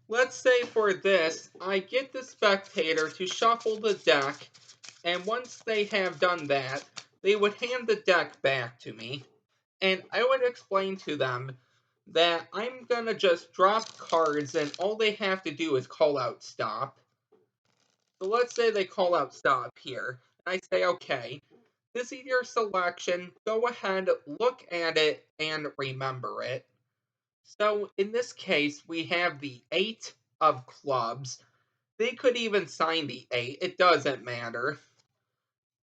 Let's say for this, I get the spectator to shuffle the deck, and once they have done that, they would hand the deck back to me, and I would explain to them that I'm gonna just drop cards and all they have to do is call out stop. So let's say they call out stop here. I say, okay, this is your selection. Go ahead, look at it, and remember it. So in this case, we have the 8 of clubs. They could even sign the 8. It doesn't matter.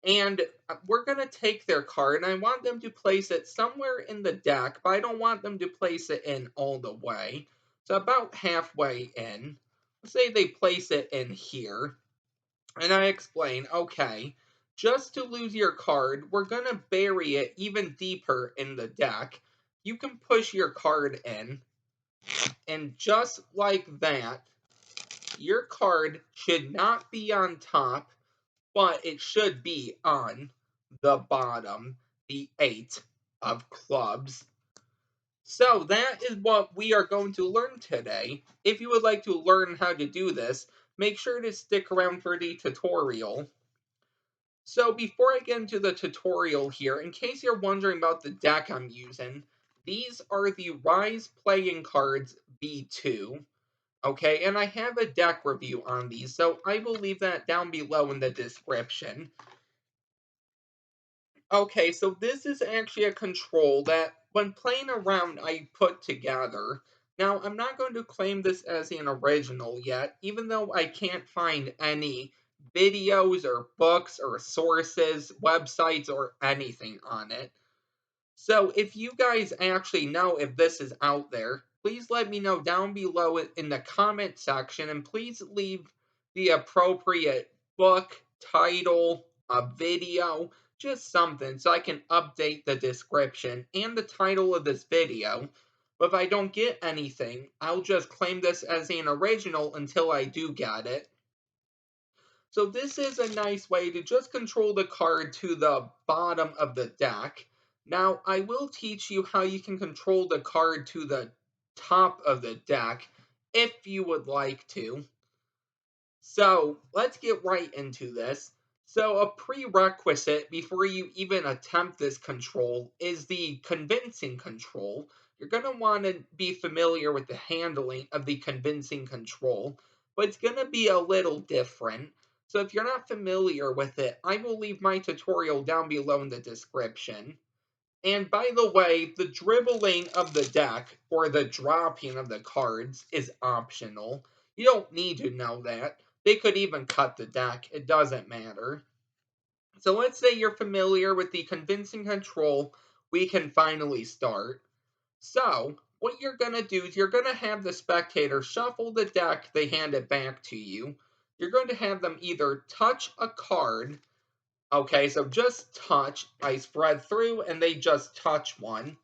And we're going to take their card, and I want them to place it somewhere in the deck, but I don't want them to place it in all the way. So about halfway in. Let's say they place it in here. And I explain, okay, just to lose your card, we're going to bury it even deeper in the deck. You can push your card in, and just like that, your card should not be on top, but it should be on the bottom, the 8 of clubs. So that is what we are going to learn today. If you would like to learn how to do this, make sure to stick around for the tutorial. So before I get into the tutorial here, in case you're wondering about the deck I'm using, these are the Rise Playing Cards B2. Okay, and I have a deck review on these, so I will leave that down below in the description. Okay, so this is actually a control that, when playing around, I put together. Now, I'm not going to claim this as an original yet, even though I can't find any videos or books or sources, websites, or anything on it. So if you guys actually know if this is out there, please let me know down below in the comment section, and please leave the appropriate book, title, a video, just something so I can update the description and the title of this video. But if I don't get anything, I'll just claim this as an original until I do get it. So this is a nice way to just control the card to the bottom of the deck. Now, I will teach you how you can control the card to the top of the deck if you would like to. So let's get right into this. So a prerequisite before you even attempt this control is the convincing control. You're going to want to be familiar with the handling of the convincing control, but it's going to be a little different. So if you're not familiar with it, I will leave my tutorial down below in the description. And by the way, the dribbling of the deck or the dropping of the cards is optional. You don't need to know that. They could even cut the deck, it doesn't matter. So let's say you're familiar with the convincing control, we can finally start. So, what you're going to do is you're going to have the spectator shuffle the deck, they hand it back to you. You're going to have them either touch a card. Okay, so just touch. I spread through and they just touch one.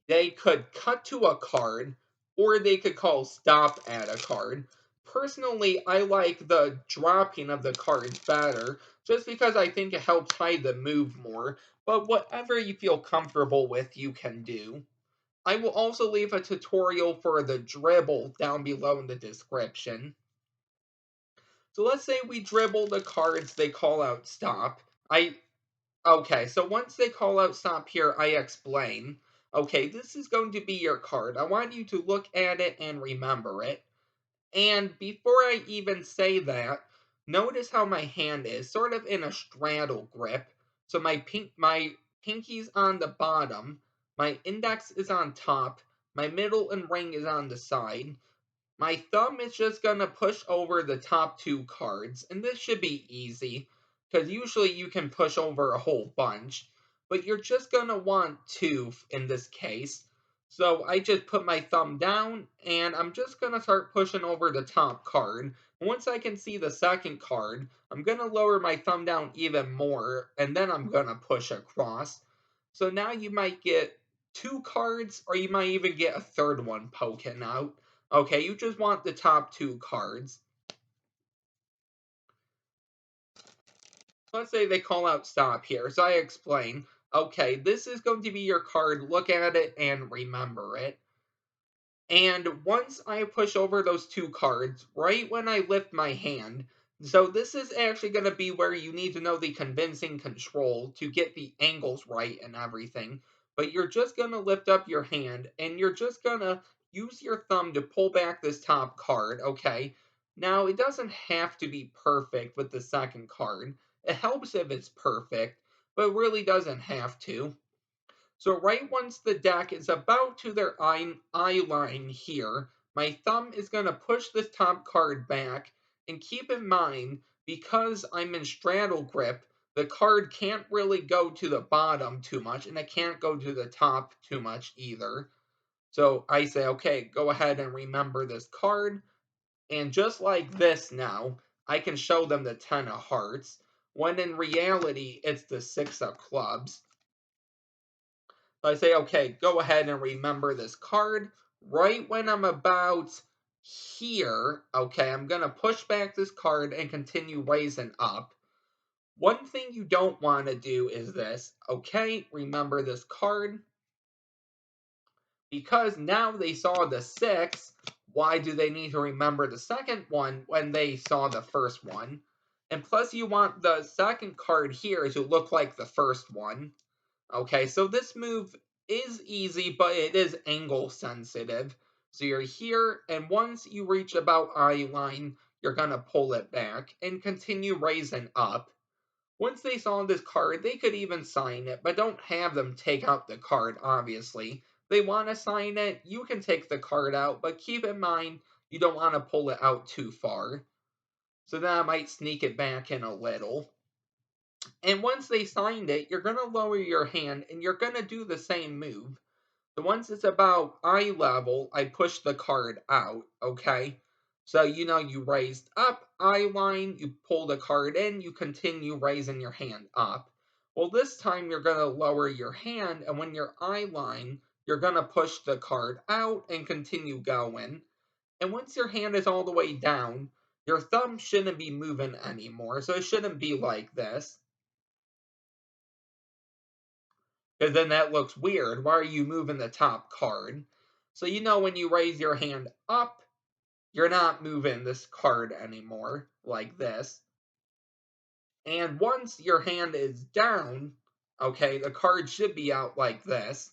They could cut to a card, or they could call stop at a card. Personally, I like the dropping of the cards better, just because I think it helps hide the move more, but whatever you feel comfortable with, you can do. I will also leave a tutorial for the dribble down below in the description. So let's say we dribble the cards, they call out stop. Okay, so once they call out stop here, I explain. Okay, this is going to be your card. I want you to look at it and remember it. And before I even say that, notice how my hand is sort of in a straddle grip. So my pinky's on the bottom, my index is on top, my middle and ring is on the side. My thumb is just going to push over the top 2 cards, and this should be easy, because usually you can push over a whole bunch, but you're just going to want 2 in this case. So I just put my thumb down, and I'm just going to start pushing over the top card. Once I can see the second card, I'm going to lower my thumb down even more, and then I'm going to push across. So now you might get 2 cards, or you might even get a third one poking out. Okay, you just want the top 2 cards. Let's say they call out stop here. So I explain, okay, this is going to be your card. Look at it and remember it. And once I push over those two cards, right when I lift my hand, so this is actually going to be where you need to know the convincing control to get the angles right and everything. But you're just going to lift up your hand and you're just going to use your thumb to pull back this top card, okay? Now, it doesn't have to be perfect with the second card. It helps if it's perfect, but it really doesn't have to. So right once the deck is about to their eye line here, my thumb is going to push this top card back. And keep in mind, because I'm in straddle grip, the card can't really go to the bottom too much, and it can't go to the top too much either. So I say, okay, go ahead and remember this card. And just like this now, I can show them the 10 of hearts, when in reality, it's the 6 of clubs. So I say, okay, go ahead and remember this card. Right when I'm about here, okay, I'm going to push back this card and continue raising up. One thing you don't want to do is this, okay, remember this card. Because now they saw the 6, why do they need to remember the second one when they saw the first one? And plus you want the second card here to look like the first one. Okay, so this move is easy, but it is angle sensitive. So you're here, and once you reach about eye line, you're going to pull it back and continue raising up. Once they saw this card, they could even sign it, but don't have them take out the card, obviously. They want to sign it, you can take the card out, but keep in mind, you don't want to pull it out too far. So then I might sneak it back in a little. And once they signed it, you're going to lower your hand and you're going to do the same move. So once it's about eye level, I push the card out, okay? So you raised up, eye line, you pull the card in, you continue raising your hand up. Well, this time you're going to lower your hand, and when you're eye line, you're going to push the card out and continue going. And once your hand is all the way down, your thumb shouldn't be moving anymore, so it shouldn't be like this. Because then that looks weird. Why are you moving the top card? So when you raise your hand up, you're not moving this card anymore, like this. And once your hand is down, okay, the card should be out like this.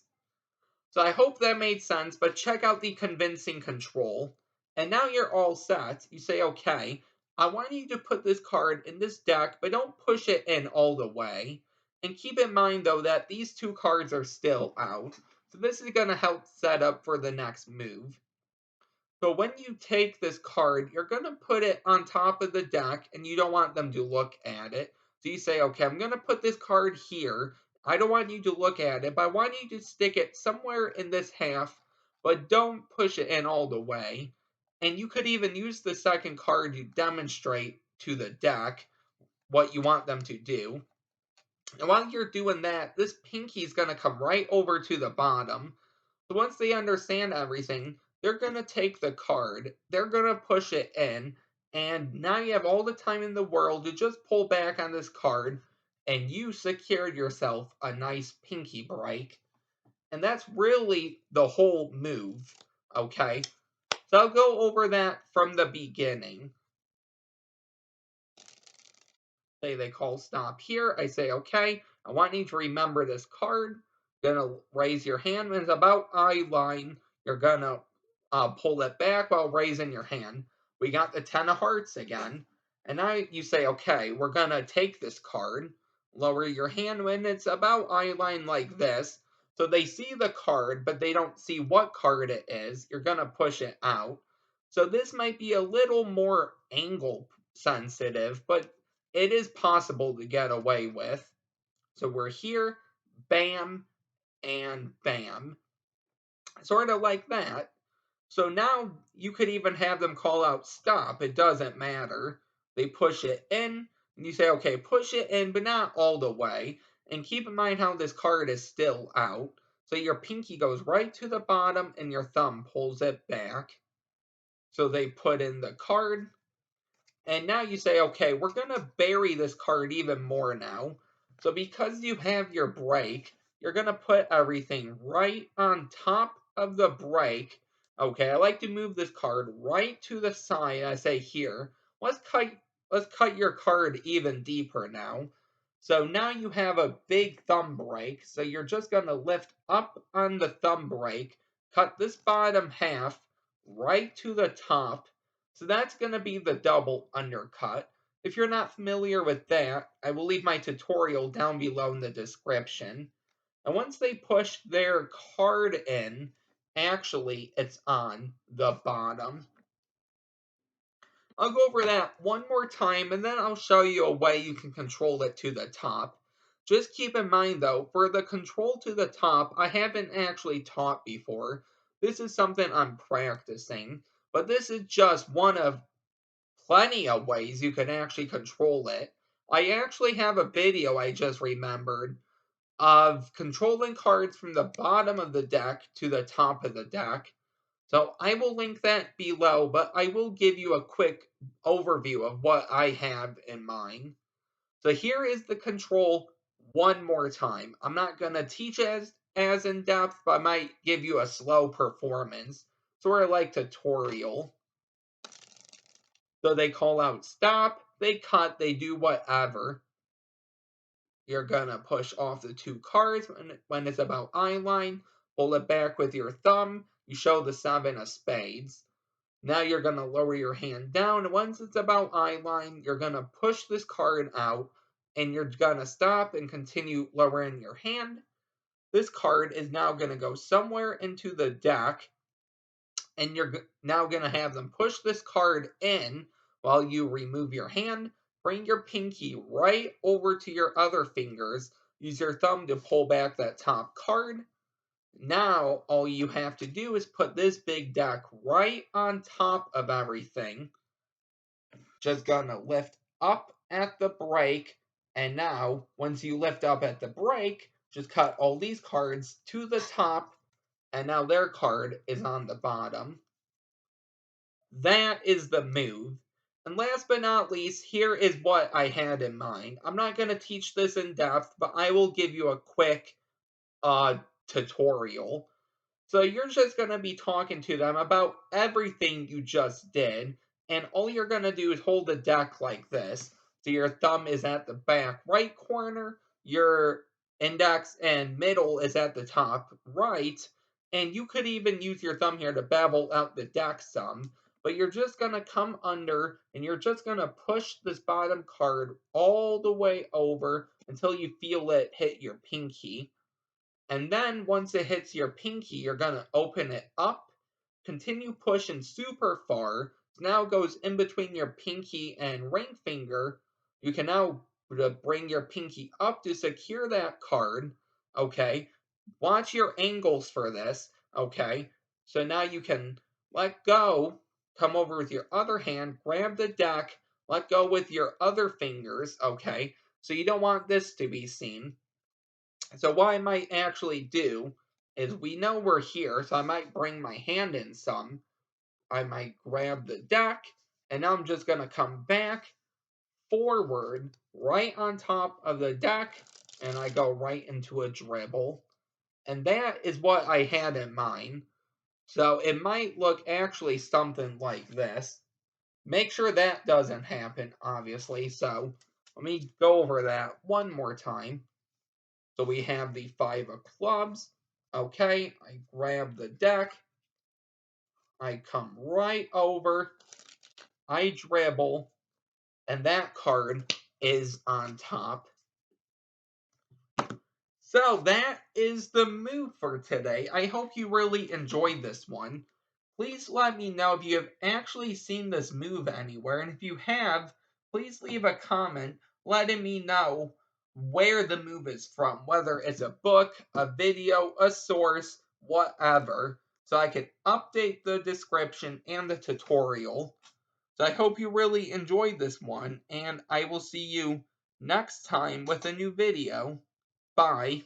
So I hope that made sense, but check out the convincing control. And now you're all set. You say, okay, I want you to put this card in this deck, but don't push it in all the way. And keep in mind, though, that these two cards are still out. So this is going to help set up for the next move. So when you take this card, you're going to put it on top of the deck, and you don't want them to look at it. So you say, okay, I'm going to put this card here. I don't want you to look at it, but I want you to stick it somewhere in this half, but don't push it in all the way. And you could even use the second card to demonstrate to the deck what you want them to do. And while you're doing that, this pinky is going to come right over to the bottom. So once they understand everything, they're going to take the card, they're going to push it in, and now you have all the time in the world to just pull back on this card, and you secured yourself a nice pinky break. And that's really the whole move, okay? So I'll go over that from the beginning. Say they call stop here. I say, okay, I want you to remember this card. Gonna raise your hand when it's about eye line. You're gonna pull it back while raising your hand. We got the 10 of hearts again. And now you say, okay, we're gonna take this card. Lower your hand when it's about eye line like this. So they see the card, but they don't see what card it is. You're gonna push it out. So this might be a little more angle sensitive, but it is possible to get away with. So we're here, bam, and bam. Sort of like that. So now you could even have them call out stop. It doesn't matter. They push it in, and you say, okay, push it in, but not all the way. And keep in mind how this card is still out. So your pinky goes right to the bottom, and your thumb pulls it back. So they put in the card. And now you say, okay, we're going to bury this card even more now. So because you have your break, you're going to put everything right on top of the break. Okay, I like to move this card right to the side. I say here, let's cut let's cut your card even deeper now. So now you have a big thumb break. So you're just gonna lift up on the thumb break, cut this bottom half right to the top. So that's gonna be the double undercut. If you're not familiar with that, I will leave my tutorial down below in the description. And once they push their card in, actually, it's on the bottom. I'll go over that one more time and then I'll show you a way you can control it to the top. Just keep in mind though, for the control to the top, I haven't actually taught before. This is something I'm practicing, but this is just one of plenty of ways you can actually control it. I actually have a video I just remembered of controlling cards from the bottom of the deck to the top of the deck. So I will link that below, but I will give you a quick overview of what I have in mind. So here is the control one more time. I'm not going to teach as in depth, but I might give you a slow performance, sort of like tutorial. So they call out stop, they cut, they do whatever. You're gonna push off the two cards when it's about eye line, pull it back with your thumb, you show the seven of spades. Now you're gonna lower your hand down, and once it's about eye line, you're gonna push this card out, and you're gonna stop and continue lowering your hand. This card is now gonna go somewhere into the deck, and you're now going to have them push this card in while you remove your hand. Bring your pinky right over to your other fingers. Use your thumb to pull back that top card. Now, all you have to do is put this big deck right on top of everything. Just gonna lift up at the break. And now, once you lift up at the break, just cut all these cards to the top. And now their card is on the bottom. That is the move. And last but not least, here is what I had in mind. I'm not going to teach this in depth, but I will give you a quick uh, tutorial. So you're just going to be talking to them about everything you just did, and all you're going to do is hold the deck like this. So your thumb is at the back right corner, your index and middle is at the top right, and you could even use your thumb here to bevel out the deck some. But you're just going to come under and you're just going to push this bottom card all the way over until you feel it hit your pinky. And then once it hits your pinky, you're going to open it up, continue pushing super far. So now it goes in between your pinky and ring finger. You can now bring your pinky up to secure that card. Okay. Watch your angles for this. Okay. So now you can let go, come over with your other hand, grab the deck, let go with your other fingers. Okay. So you don't want this to be seen. So what I might actually do is we know we're here, so I might bring my hand in some. I might grab the deck, and now I'm just going to come back forward right on top of the deck, and I go right into a dribble. And that is what I had in mind. So it might look actually something like this. Make sure that doesn't happen, obviously. So let me go over that one more time. So we have the five of clubs. Okay, I grab the deck. I come right over. I dribble. And that card is on top. So that is the move for today. I hope you really enjoyed this one. Please let me know if you have actually seen this move anywhere. And if you have, please leave a comment letting me know where the move is from, whether it's a book, a video, a source, whatever, so I can update the description and the tutorial. So I hope you really enjoyed this one, and I will see you next time with a new video. Bye.